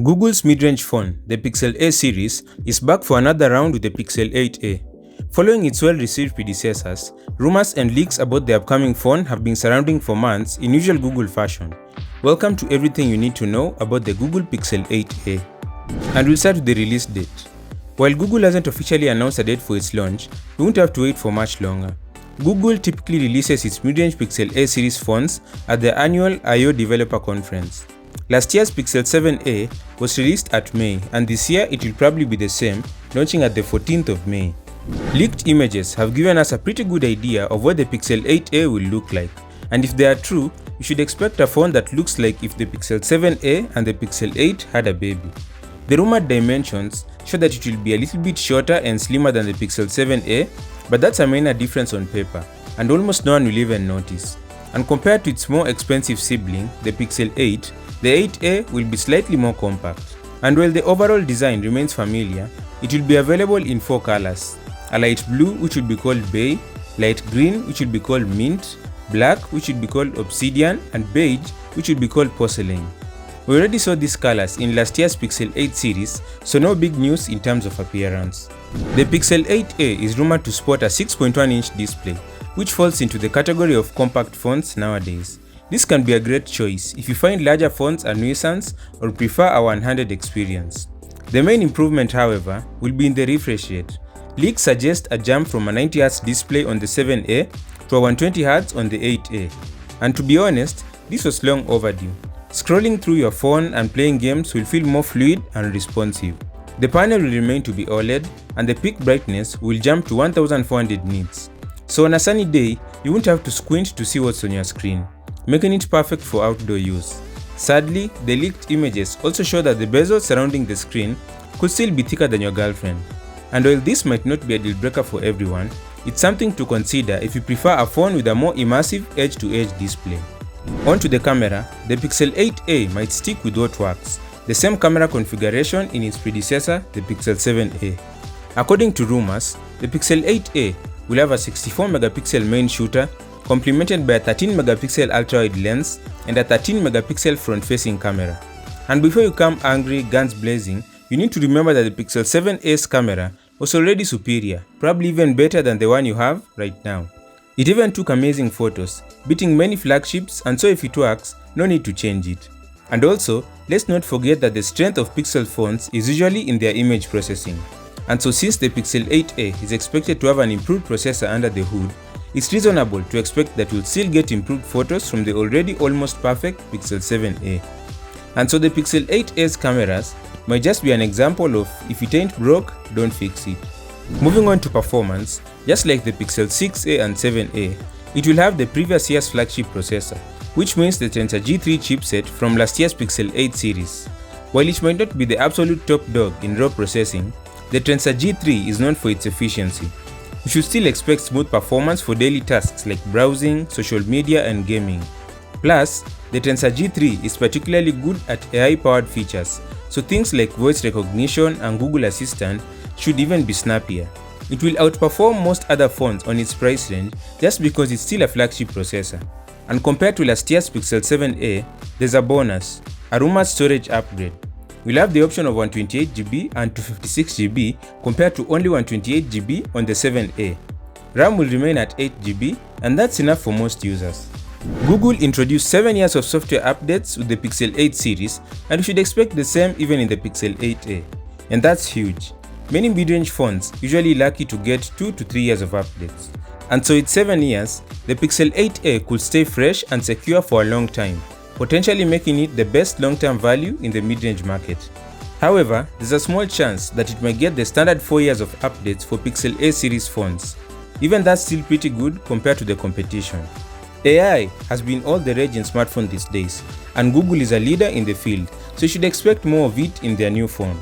Google's mid-range phone, the Pixel A series, is back for another round with the Pixel 8a. Following its well-received predecessors, rumors and leaks about the upcoming phone have been surrounding for months in usual Google fashion. Welcome to everything you need to know about the Google Pixel 8a. And we'll start with the release date. While Google hasn't officially announced a date for its launch, we won't have to wait for much longer. Google typically releases its mid-range Pixel A series phones at the annual I/O Developer Conference. Last year's Pixel 7a was released at May, and this year it will probably be the same, launching at the 14th of May. Leaked images have given us a pretty good idea of what the Pixel 8a will look like, and if they are true, you should expect a phone that looks like if the Pixel 7a and the Pixel 8 had a baby. The rumored dimensions show that it will be a little bit shorter and slimmer than the Pixel 7a, but that's a minor difference on paper, and almost no one will even notice. And compared to its more expensive sibling, the Pixel 8, the 8a will be slightly more compact. And while the overall design remains familiar, it will be available in 4 colors: a light blue, which will be called bay, light green, which will be called mint, black, which will be called obsidian, and beige, which will be called porcelain. We already saw these colors in last year's Pixel 8 series, so no big news in terms of appearance. The Pixel 8a is rumored to sport a 6.1-inch display, which falls into the category of compact phones nowadays. This can be a great choice if you find larger phones a nuisance or prefer a one-handed experience. The main improvement, however, will be in the refresh rate. Leaks suggest a jump from a 90Hz display on the 7a to a 120Hz on the 8a. And to be honest, this was long overdue. Scrolling through your phone and playing games will feel more fluid and responsive. The panel will remain to be OLED, and the peak brightness will jump to 1400 nits. So on a sunny day, you won't have to squint to see what's on your screen, making it perfect for outdoor use. Sadly, the leaked images also show that the bezel surrounding the screen could still be thicker than your girlfriend. And while this might not be a deal breaker for everyone, it's something to consider if you prefer a phone with a more immersive edge-to-edge display. On to the camera, the Pixel 8a might stick with what works, the same camera configuration in its predecessor, the Pixel 7a. According to rumors, the Pixel 8a will have a 64-megapixel main shooter, complemented by a 13-megapixel ultra-wide lens and a 13-megapixel front-facing camera. And before you come angry, guns blazing, you need to remember that the Pixel 7a's camera was already superior, probably even better than the one you have right now. It even took amazing photos, beating many flagships, and so if it works, no need to change it. And also, let's not forget that the strength of Pixel phones is usually in their image processing. And so since the Pixel 8a is expected to have an improved processor under the hood, it's reasonable to expect that you'll still get improved photos from the already almost perfect Pixel 7a. And so the Pixel 8a's cameras might just be an example of if it ain't broke, don't fix it. Moving on to performance, just like the Pixel 6a and 7a, it will have the previous year's flagship processor, which means the Tensor G3 chipset from last year's Pixel 8 series. While it might not be the absolute top dog in raw processing, the Tensor G3 is known for its efficiency. You should still expect smooth performance for daily tasks like browsing, social media, and gaming. Plus, the Tensor G3 is particularly good at AI-powered features, so things like voice recognition and Google Assistant should even be snappier. It will outperform most other phones on its price range just because it's still a flagship processor. And compared to last year's Pixel 7a, there's a bonus, a rumored storage upgrade. We'll have the option of 128GB and 256GB compared to only 128GB on the 7a. RAM will remain at 8GB, and that's enough for most users. Google introduced 7 years of software updates with the Pixel 8 series, and you should expect the same even in the Pixel 8a. And that's huge. Many mid-range phones usually lucky to get 2 to 3 years of updates. And so it's 7 years, the Pixel 8a could stay fresh and secure for a long time, potentially making it the best long-term value in the mid-range market. However, there's a small chance that it might get the standard 4 years of updates for Pixel A series phones. Even that's still pretty good compared to the competition. AI has been all the rage in smartphones these days, and Google is a leader in the field, so you should expect more of it in their new phone.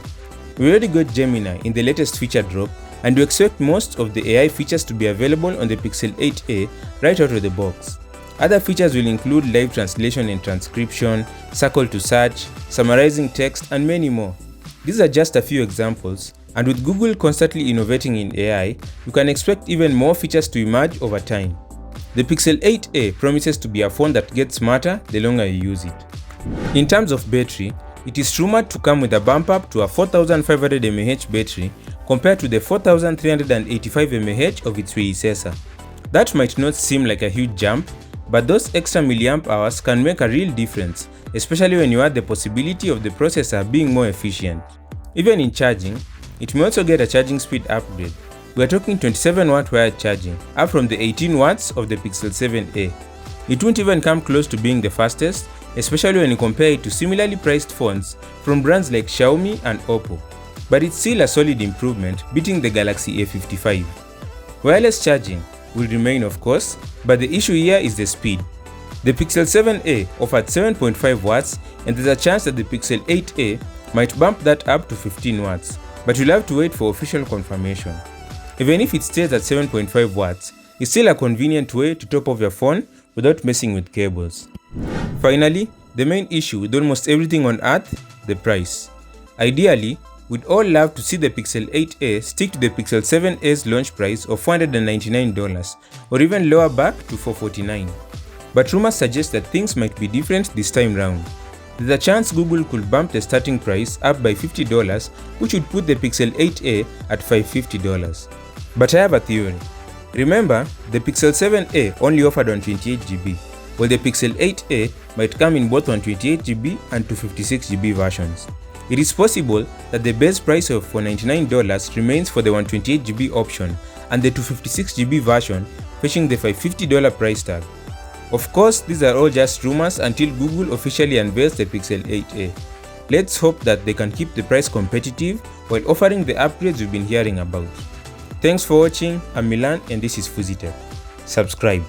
We already got Gemini in the latest feature drop, and we expect most of the AI features to be available on the Pixel 8a right out of the box. Other features will include live translation and transcription, circle to search, summarizing text, and many more. These are just a few examples, and with Google constantly innovating in AI, you can expect even more features to emerge over time. The Pixel 8a promises to be a phone that gets smarter the longer you use it. In terms of battery, It is rumored to come with a bump up to a 4500 mAh battery compared to the 4385 mAh of its predecessor. That might not seem like a huge jump, but those extra milliamp hours can make a real difference, especially when you add the possibility of the processor being more efficient. Even in charging, it may also get a charging speed upgrade. We are talking 27 watt wired charging, up from the 18 watts of the Pixel 7a. It won't even come close to being the fastest, especially when you compare it to similarly priced phones from brands like Xiaomi and Oppo. But it's still a solid improvement, beating the Galaxy A55. Wireless charging will remain of course, but the issue here is the speed. The Pixel 7a offered 7.5 watts and there's a chance that the Pixel 8a might bump that up to 15 watts, but you'll have to wait for official confirmation. Even if it stays at 7.5 watts, it's still a convenient way to top off your phone without messing with cables. Finally, the main issue with almost everything on earth, the price. Ideally, we'd all love to see the Pixel 8a stick to the Pixel 7a's launch price of $499 or even lower back to $449. But rumors suggest that things might be different this time round. There's a chance Google could bump the starting price up by $50, which would put the Pixel 8a at $550. But I have a theory. Remember, the Pixel 7a only offered 128GB, while the Pixel 8a might come in both 128GB and 256GB versions. It is possible that the base price of $499 remains for the 128GB option and the 256GB version fetching the $550 price tag. Of course, these are all just rumors until Google officially unveils the Pixel 8a. Let's hope that they can keep the price competitive while offering the upgrades we've been hearing about. Thanks for watching. I'm Milan and this is Fuzitech. Subscribe.